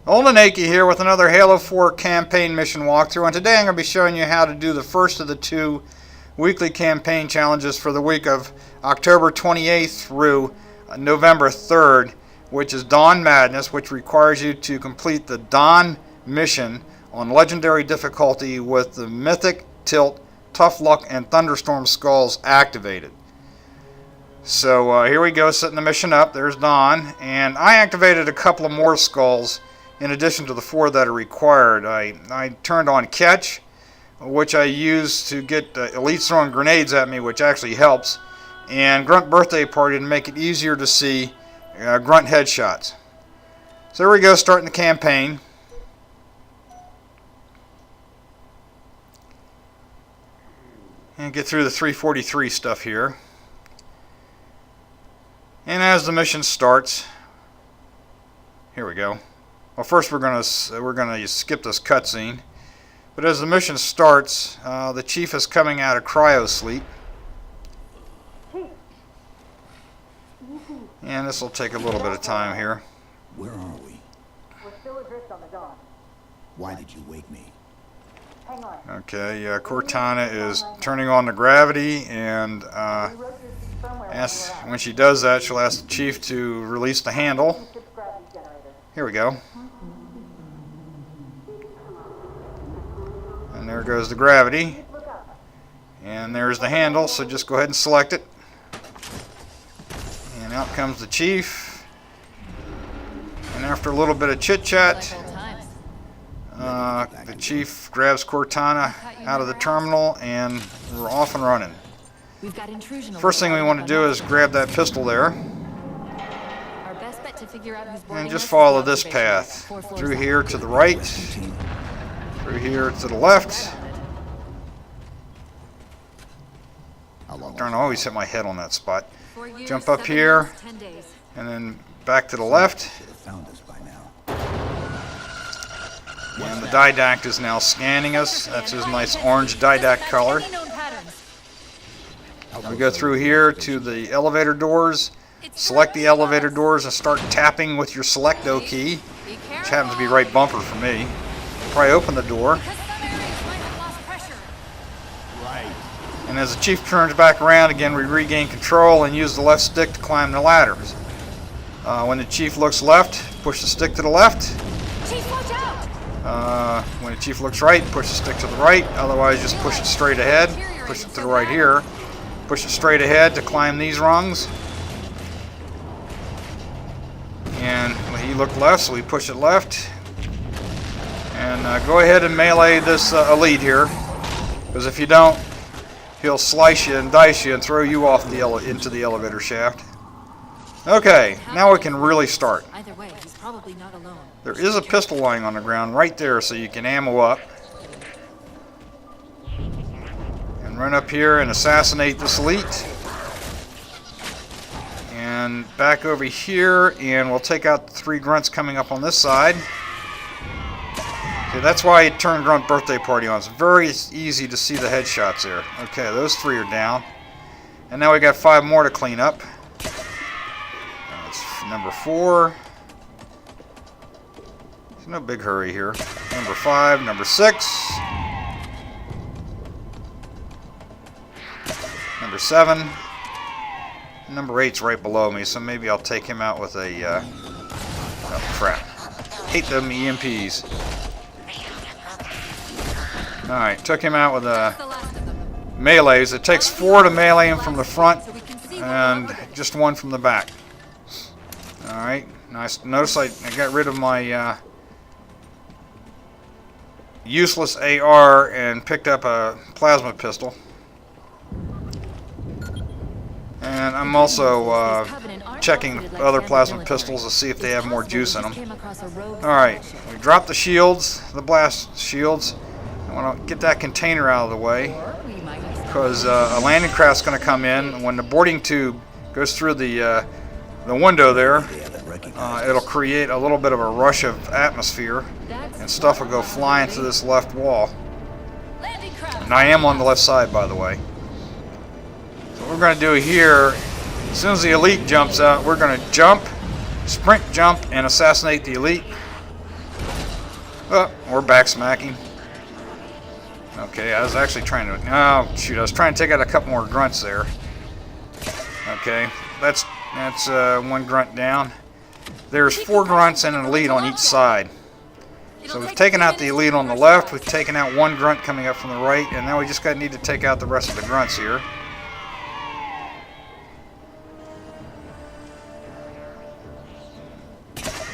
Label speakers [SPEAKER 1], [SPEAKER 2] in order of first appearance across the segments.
[SPEAKER 1] Old and Achy here with another Halo 4 campaign mission walkthrough, and today I'm going to be showing you how to do the first of the two weekly campaign challenges for the week of October 28th through November 3rd, which is Dawn Madness, which requires you to complete the Dawn mission on Legendary difficulty with the Mythic, Tilt, Tough Luck, and Thunderstorm skulls activated. So here we go, setting the mission up. There's Dawn, and I activated a couple of more skulls in addition to the 4 that are required. I turned on Catch, which I use to get elites throwing grenades at me, which actually helps, and Grunt Birthday Party to make it easier to see grunt headshots. So here we go, starting the campaign. And get through the 343 stuff here. And as the mission starts, here we go. Well, first we're gonna skip this cutscene. But as the mission starts, the chief is coming out of cryo sleep, and this will take a little bit of time here.
[SPEAKER 2] Where are we?
[SPEAKER 3] We're still adrift on the Dawn.
[SPEAKER 2] Why did you wake me?
[SPEAKER 3] Hang on.
[SPEAKER 1] Okay, Cortana is turning on the gravity, and when she does that, she'll ask the chief to release the handle. Here we go. And there goes the gravity. And there's the handle, so just go ahead and select it. And out comes the chief. And after a little bit of chit-chat, the chief grabs Cortana out of the terminal, and we're off and running. First thing we want to do is grab that pistol there. And just follow this path. Through here to the right. Through here to the left. Darn, I always hit my head on that spot. Jump up here, and then back to the left. And the Didact is now scanning us. That's his nice orange Didact color. We go through here to the elevator doors. Select the elevator doors and start tapping with your Selecto key, which happens to be right bumper for me. Probably open the door. And as the chief turns back around again, we regain control and use the left stick to climb the ladders. When the chief looks left, push the stick to the left. When the chief looks right, push the stick to the right. Otherwise, just push it straight ahead. Push it to the right here. Push it straight ahead to climb these rungs. And he looked left, so we push it left. And go ahead and melee this elite here, because if you don't, he'll slice you and dice you and throw you off into the elevator shaft. Okay, now we can really start.
[SPEAKER 4] Either way, he's probably not alone.
[SPEAKER 1] There is a pistol lying on the ground right there, so you can ammo up. And run up here and assassinate this elite. And back over here, and we'll take out the 3 grunts coming up on this side. Okay, that's why I turned Grunt Birthday Party on. It's very easy to see the headshots there. Okay, those 3 are down. And now we got 5 more to clean up. That's number 4. There's no big hurry here. Number 5, number 6. Number 7. Number 8's right below me, so maybe I'll take him out with a, oh crap. Hate them EMPs. Alright, took him out with melees. It takes 4 to melee him from the front, and just 1 from the back. Alright, nice. Notice I got rid of my useless AR and picked up a plasma pistol. And I'm also checking other plasma pistols to see if they have more juice in them. Alright, we drop the shields, the blast shields. I want to get that container out of the way, because a landing craft's going to come in. When the boarding tube goes through the window there, it'll create a little bit of a rush of atmosphere, and stuff will go flying to this left wall. And I am on the left side, by the way. What we're going to do here, as soon as the elite jumps out, we're going to jump, sprint, jump, and assassinate the elite. Oh, we're back smacking. Okay, I was actually trying to... Oh, shoot, I was trying to take out a couple more grunts there. Okay, that's one grunt down. There's 4 grunts and an elite on each side. So we've taken out the elite on the left, we've taken out 1 grunt coming up from the right, and now we just need to take out the rest of the grunts here.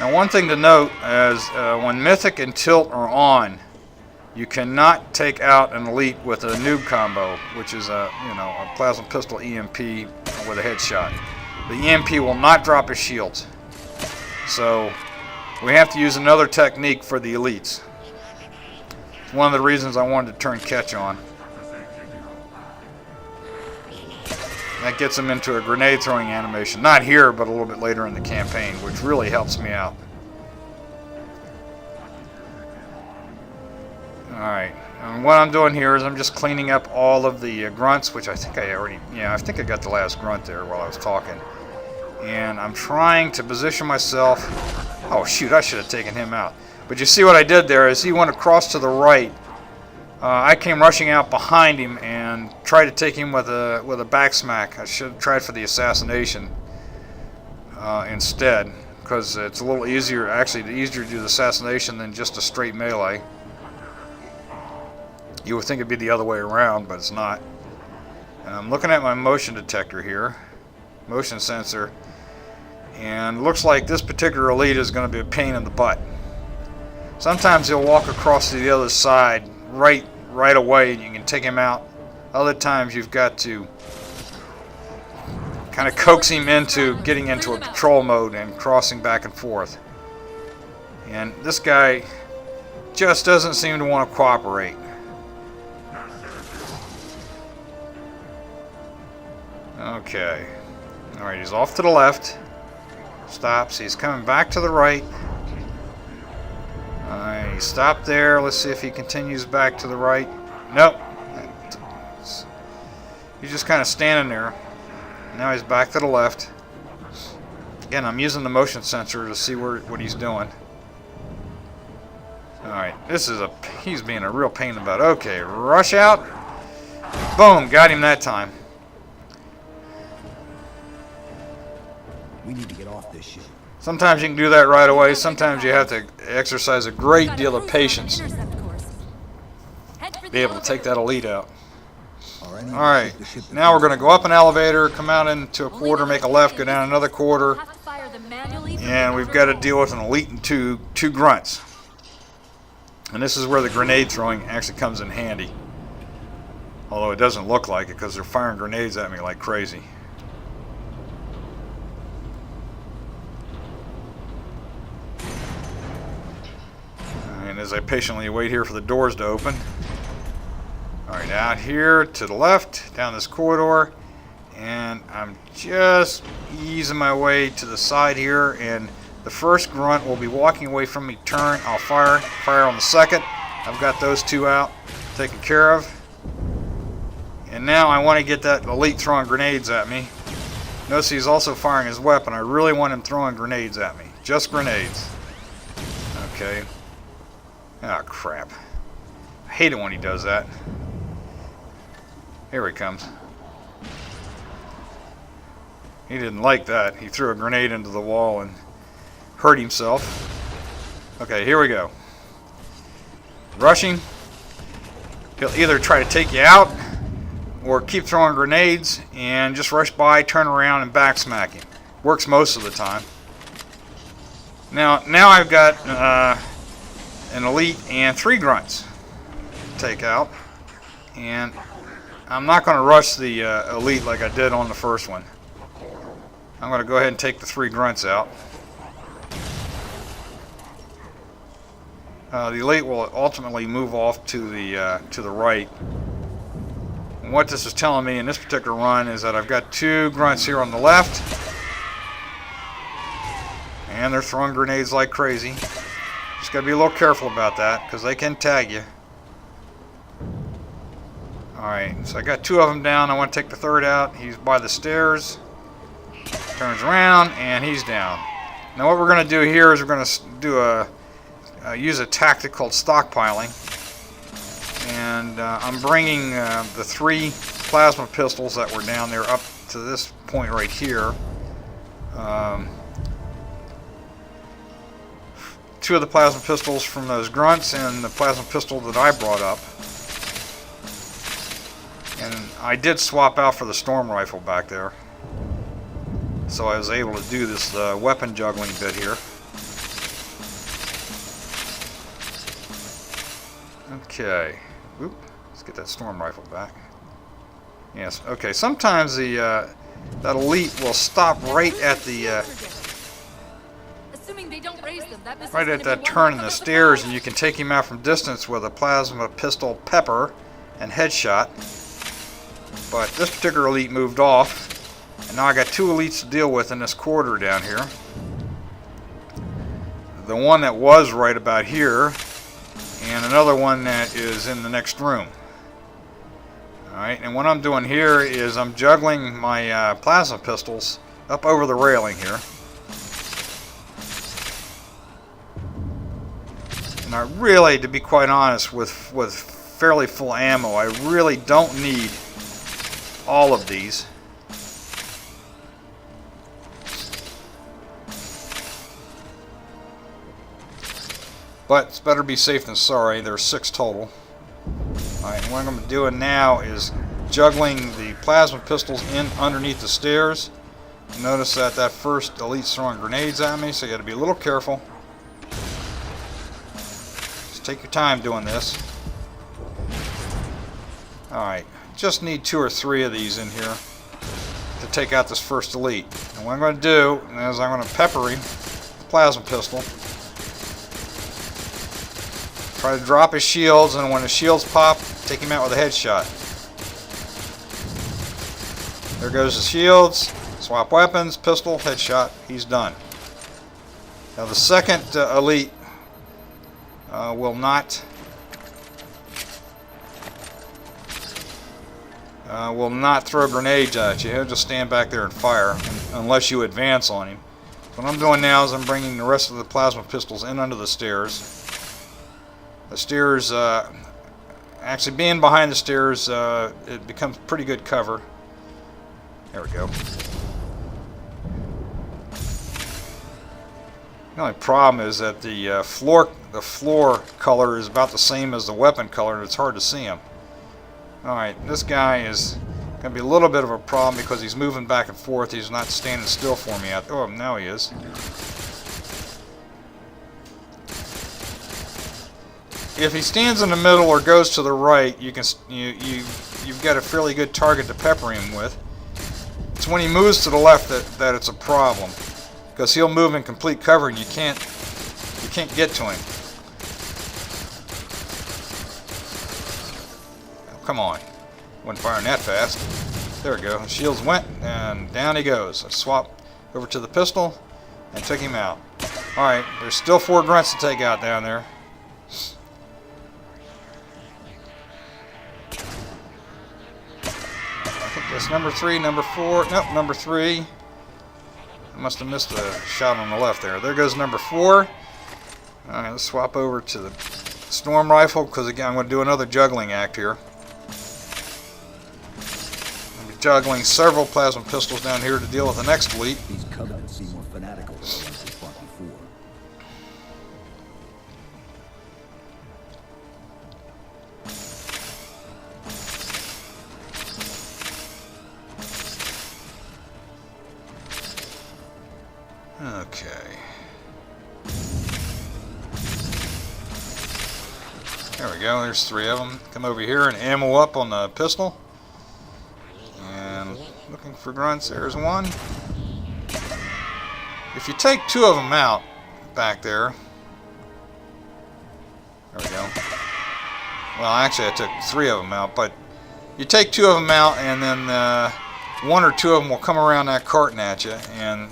[SPEAKER 1] Now one thing to note is when Mythic and Tilt are on, you cannot take out an elite with a noob combo, which is a plasma pistol EMP with a headshot. The EMP will not drop his shields. So we have to use another technique for the elites. It's one of the reasons I wanted to turn catch on. That gets him into a grenade throwing animation. Not here, but a little bit later in the campaign, which really helps me out. Alright, and what I'm doing here is I'm just cleaning up all of the grunts, which I think I think I got the last grunt there while I was talking. And I'm trying to position myself. Oh shoot, I should have taken him out. But you see what I did there is he went across to the right. I came rushing out behind him and tried to take him with a back smack. I should have tried for the assassination instead, because it's a little easier, actually easier to do the assassination than just a straight melee. You would think it'd be the other way around, but it's not. I'm looking at my motion detector here, motion sensor, and it looks like this particular elite is going to be a pain in the butt. Sometimes he'll walk across to the other side right away and you can take him out. Other times you've got to kind of coax him into getting into a patrol mode and crossing back and forth. And this guy just doesn't seem to want to cooperate. Okay. Alright, he's off to the left. Stops. He's coming back to the right. He stopped there. Let's see if he continues back to the right. Nope. He's just kind of standing there. Now he's back to the left. Again, I'm using the motion sensor to see what he's doing. Alright, he's being a real pain in the butt. Okay, rush out. Boom, got him that time.
[SPEAKER 2] We need to get off this ship.
[SPEAKER 1] Sometimes you can do that right away. Sometimes you have to exercise a great deal of patience to be able to take that elite out. Alright, now we're going to go up an elevator, come out into a quarter, make a left, go down another quarter, and we've got to deal with an elite and two grunts. And this is where the grenade throwing actually comes in handy. Although it doesn't look like it because they're firing grenades at me like crazy. And as I patiently wait here for the doors to open. Alright, out here to the left, down this corridor. And I'm just easing my way to the side here. And the first grunt will be walking away from me. Turn, I'll fire on the second. I've got those 2 out, taken care of. And now I want to get that elite throwing grenades at me. Notice he's also firing his weapon. I really want him throwing grenades at me. Just grenades. Okay. Ah, crap. I hate it when he does that. Here he comes. He didn't like that. He threw a grenade into the wall and hurt himself. Okay, here we go. Rushing. He'll either try to take you out or keep throwing grenades and just rush by, turn around, and back smack him. Works most of the time. Now I've got an elite and 3 grunts to take out, and I'm not going to rush the elite like I did on the first one. I'm going to go ahead and take the 3 grunts out. The elite will ultimately move off to the right. And what this is telling me in this particular run is that I've got 2 grunts here on the left, and they're throwing grenades like crazy. Just got to be a little careful about that because they can tag you. Alright, so I got 2 of them down. I want to take the 3rd out. He's by the stairs. Turns around and he's down. Now what we're going to do here is we're going to do use a tactic called stockpiling. And I'm bringing the 3 plasma pistols that were down there up to this point right here. 2 of the plasma pistols from those grunts and the plasma pistol that I brought up. And I did swap out for the storm rifle back there. So I was able to do this weapon juggling bit here. Okay. Oop. Let's get that storm rifle back. Yes. Okay. Sometimes the that elite will stop right at the
[SPEAKER 4] Assuming they don't raise them, that
[SPEAKER 1] right at that turn in the stairs, and you can take him out from distance with a plasma pistol pepper and headshot. But this particular elite moved off, and now I got 2 elites to deal with in this corridor down here. The one that was right about here, and another one that is in the next room. Alright, and what I'm doing here is I'm juggling my plasma pistols up over the railing here. And I really, to be quite honest, with fairly full ammo, I really don't need all of these. But it's better be safe than sorry. There's 6 total. Alright, what I'm doing now is juggling the plasma pistols in underneath the stairs. Notice that that first elite's throwing grenades at me, so you got to be a little careful. Just take your time doing this. Alright, just need 2 or 3 of these in here to take out this first elite. And what I'm going to do is I'm going to pepper him with the plasma pistol. Try to drop his shields, and when his shields pop, take him out with a headshot. There goes the shields. Swap weapons, pistol, headshot. He's done. Now the second elite will not throw grenades at you. He'll just stand back there and fire unless you advance on him. So what I'm doing now is I'm bringing the rest of the plasma pistols in under the stairs. The stairs, actually being behind the stairs, it becomes pretty good cover. There we go. The only problem is that the floor color is about the same as the weapon color, and it's hard to see him. Alright, this guy is going to be a little bit of a problem because he's moving back and forth. He's not standing still for me out there. Oh, now he is. If he stands in the middle or goes to the right, you've got a fairly good target to pepper him with. It's when he moves to the left that it's a problem, because he'll move in complete cover and you can't get to him. Oh, come on, wasn't firing that fast. There we go. The shields went and down he goes. I swapped over to the pistol and took him out. All right, there's still 4 grunts to take out down there. That's number 3, number 4, nope, number 3. I must have missed a shot on the left there. There goes number 4. Alright, let's swap over to the storm rifle, because again, I'm going to do another juggling act here. I'll be juggling several plasma pistols down here to deal with the next elite.
[SPEAKER 2] These covenants seem more fanatical than the ones we fought before.
[SPEAKER 1] Okay. There we go, there's 3 of them. Come over here and ammo up on the pistol. And looking for grunts, there's 1. If you take 2 of them out back there. There we go. Well, actually I took 3 of them out, but you take 2 of them out and then 1 or 2 of them will come around that carton at you and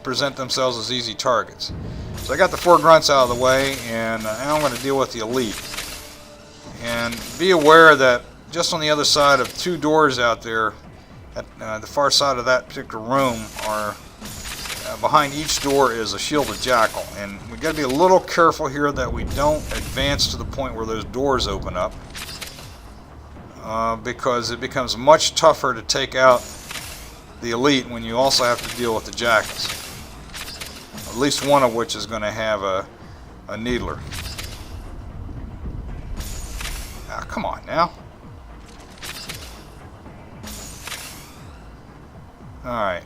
[SPEAKER 1] present themselves as easy targets. So I got the 4 grunts out of the way, and now I'm going to deal with the elite. And be aware that just on the other side of 2 doors out there, at the far side of that particular room, are behind each door is a shielded jackal, and we got to be a little careful here that we don't advance to the point where those doors open up, because it becomes much tougher to take out the elite when you also have to deal with the jackals, at least one of which is going to have a needler. Ah, come on now. Alright,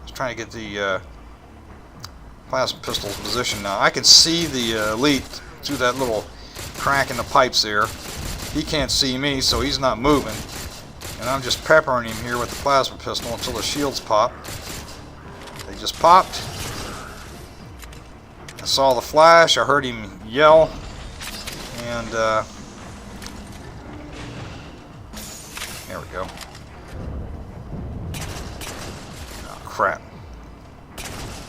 [SPEAKER 1] let's try to get the plasma pistol's position now. I can see the elite through that little crack in the pipes there. He can't see me, so he's not moving. And I'm just peppering him here with the plasma pistol until the shields pop. They just popped. I saw the flash, I heard him yell, and there we go. Oh, crap.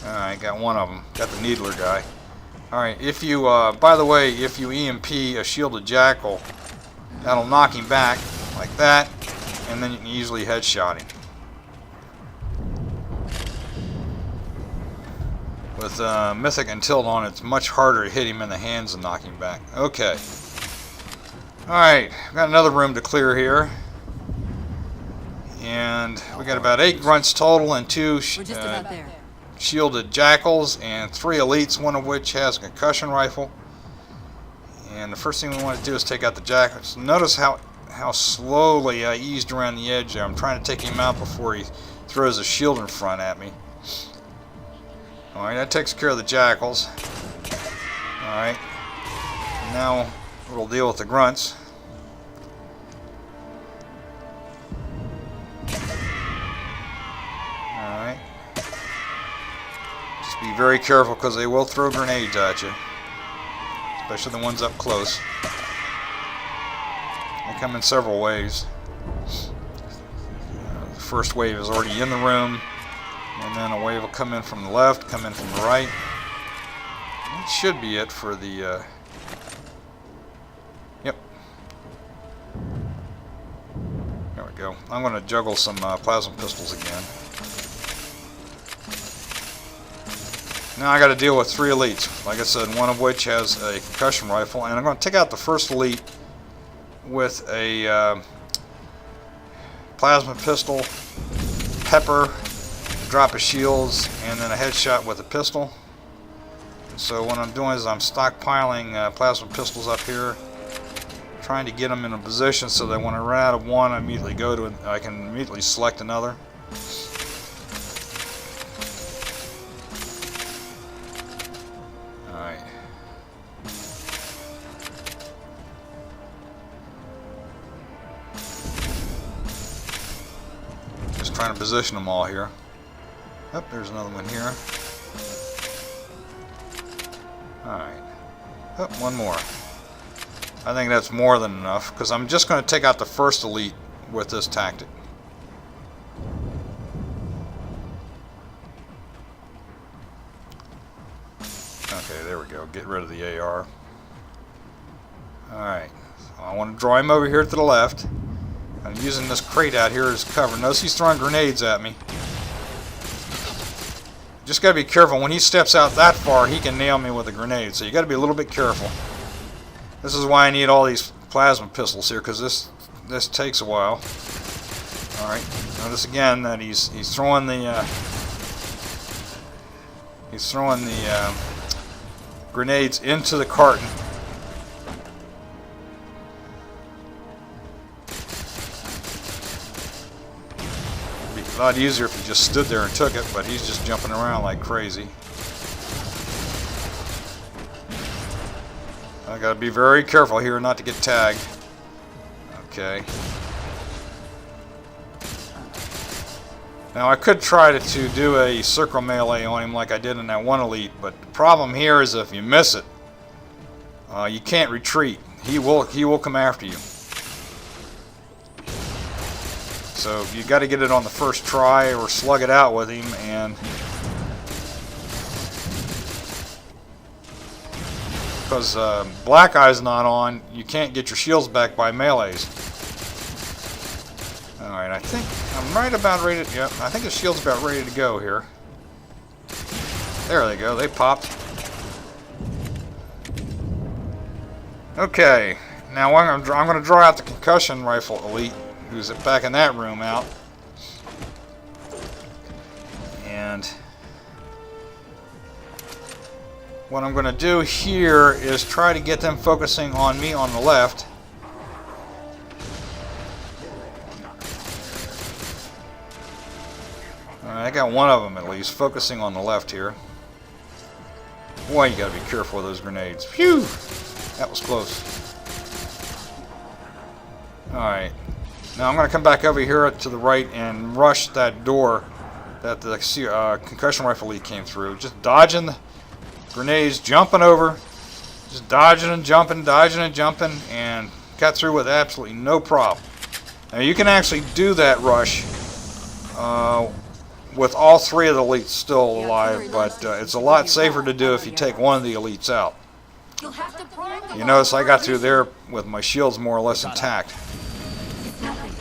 [SPEAKER 1] Alright, got one of them. Got the needler guy. Alright, if you, by the way, if you EMP a shielded jackal, that'll knock him back like that, and then you can easily headshot him. With Mythic and Tilt on, it's much harder to hit him in the hands and knock him back. Okay. Alright, got another room to clear here. And we got about 8 grunts total and 2
[SPEAKER 4] We're just about there.
[SPEAKER 1] shielded jackals and 3 elites, one of which has a concussion rifle. And the first thing we want to do is take out the jackals. Notice how slowly I eased around the edge there. I'm trying to take him out before he throws a shield in front at me. Alright, that takes care of the jackals. Alright. Now we'll deal with the grunts. Alright. Just be very careful because they will throw grenades at you. Especially the ones up close. They come in several ways. The first wave is already in the room. And then a wave will come in from the left, come in from the right. That should be it for the... Yep. There we go. I'm going to juggle some plasma pistols again. Now I got to deal with 3 elites. Like I said, one of which has a concussion rifle. And I'm going to take out the first elite with a plasma pistol, pepper, drop of shields, and then a headshot with a pistol. So what I'm doing is I'm stockpiling plasma pistols up here, trying to get them in a position so that when I run out of one, I immediately go to I can immediately select another. All right. Just trying to position them all here. Oh, there's another one here. Alright. Oh, one more. I think that's more than enough, because I'm just going to take out the first elite with this tactic. Okay, there we go. Get rid of the AR. Alright. So I want to draw him over here to the left. I'm using this crate out here as cover. Notice he's throwing grenades at me. Just got to be careful. When he steps out that far, he can nail me with a grenade. So you got to be a little bit careful. This is why I need all these plasma pistols here, because this takes a while. All right. Notice again that he's throwing the grenades into the carton. A lot easier if he just stood there and took it, but he's just jumping around like crazy. I gotta be very careful here not to get tagged. Okay. Now I could try to do a circle melee on him like I did in that one elite, but the problem here is if you miss it, you can't retreat. He will come after you. So you got to get it on the first try or slug it out with him, and because Black Eye's not on, you can't get your shields back by melees. Alright, I think I'm right about ready to, yeah, I think the shield's about ready to go here. There they go. They popped. Okay. Now I'm going to draw out the concussion rifle elite, who's back in that room out. And what I'm going to do here is try to get them focusing on me on the left. Alright, I got one of them at least focusing on the left here. Boy, you gotta be careful with those grenades. Phew! That was close. Alright. Now I'm going to come back over here to the right and rush that door that the concussion rifle lead came through. Just dodging the grenades, jumping over. Just dodging and jumping, and got through with absolutely no problem. Now you can actually do that rush with all three of the elites still alive, but it's a lot safer to do if you take one of the elites out. You notice I got through there with my shields more or less intact.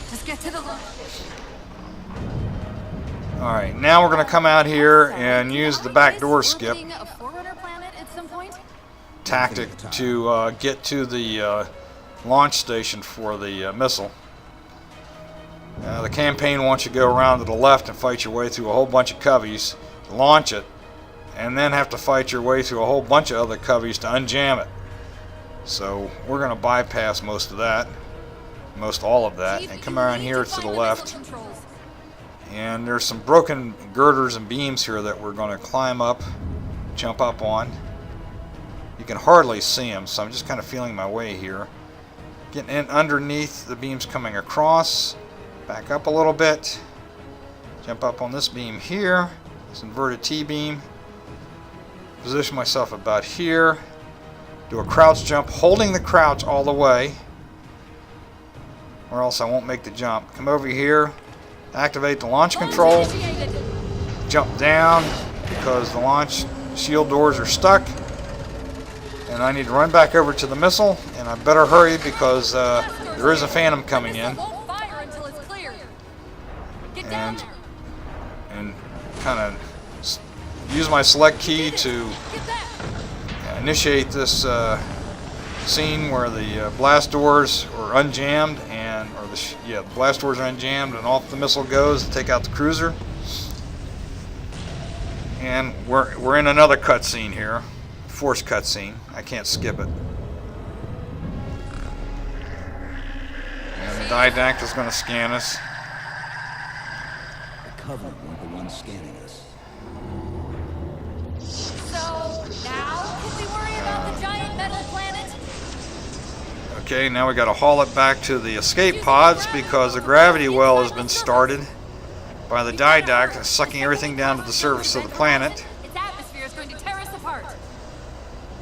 [SPEAKER 4] Just get to the left.
[SPEAKER 1] Alright, now we're going to come out here and use the backdoor skip tactic to get to the launch station for the missile. The campaign wants you to go around to the left and fight your way through a whole bunch of coveys to launch it, and then have to fight your way through a whole bunch of other coveys to unjam it. So we're going to bypass most of that, most all of that, and come around here to the left. And there's some broken girders and beams here that we're going to climb up, jump up on. You can hardly see them, so I'm just kind of feeling my way here. Getting in underneath the beams coming across. Back up a little bit. Jump up on this beam here. This inverted T-beam. Position myself about here. Do a crouch jump, holding the crouch all the way, or else I won't make the jump. Come over here. Activate the launch control. Jump down because the launch shield doors are stuck. And I need to run back over to the missile, and I better hurry because there is a phantom coming in. And kind of use my select key to initiate this scene where the blast doors are unjammed, the blast doors are unjammed, and off the missile goes to take out the cruiser. And we're in another cutscene here, forced cutscene. I can't skip it. And the didactyl is going to scan us.
[SPEAKER 2] The Covenant weren't the ones scanning us.
[SPEAKER 4] So now can we worry about the giant metal planet?
[SPEAKER 1] Okay, now we got to haul it back to the escape pods because the gravity well has been started by the didactyl, sucking everything down to the surface of the planet.
[SPEAKER 4] Its atmosphere is going to tear us apart.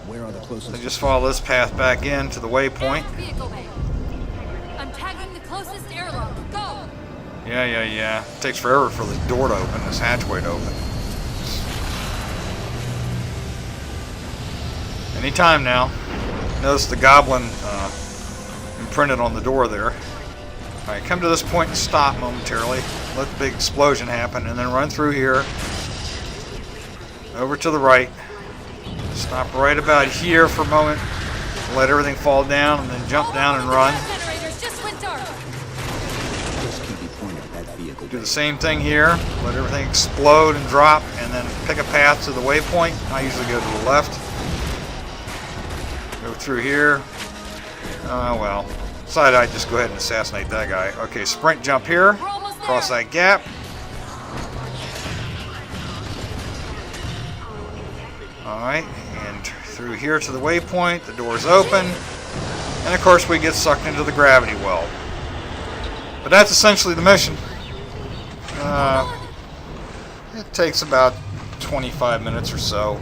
[SPEAKER 2] Where are the closest?
[SPEAKER 1] They just follow this path back in to the waypoint.
[SPEAKER 4] Vehicle bay. I'm tagging the closest airlock. Go.
[SPEAKER 1] Yeah. It takes forever for the door to open, this hatchway to open. Anytime now. Notice the goblin imprinted on the door there. Alright, come to this point and stop momentarily. Let the big explosion happen, and then run through here. Over to the right. Stop right about here for a moment. Let everything fall down, and then jump down and run.
[SPEAKER 4] Just went dark.
[SPEAKER 2] Just keep me pointed at that vehicle.
[SPEAKER 1] Do the same thing here. Let everything explode and drop, and then pick a path to the waypoint. I usually go to the left. Go through here. Well, decided I'd just go ahead and assassinate that guy. Okay, sprint jump here. Cross that gap. Alright, and through here to the waypoint. The door's open. And of course we get sucked into the gravity well. But that's essentially the mission. It takes about 25 minutes or so.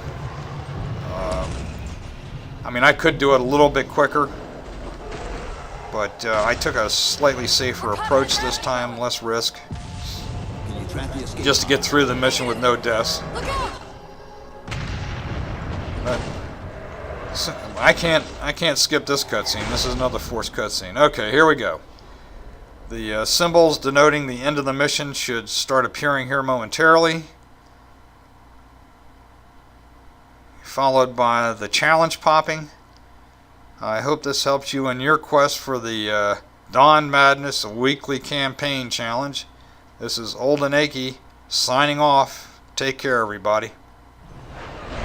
[SPEAKER 1] I mean, I could do it a little bit quicker, but I took a slightly safer approach this time, less risk,
[SPEAKER 2] Can you track the escape?
[SPEAKER 1] just to get through the mission with no deaths.
[SPEAKER 4] Look out.
[SPEAKER 1] But I can't skip this cutscene. This is another forced cutscene. Okay, here we go. The symbols denoting the end of the mission should start appearing here momentarily. followed by the challenge popping. I hope this helps you in your quest for the Dawn Madness weekly campaign challenge. This is Old and Achy signing off. Take care, everybody.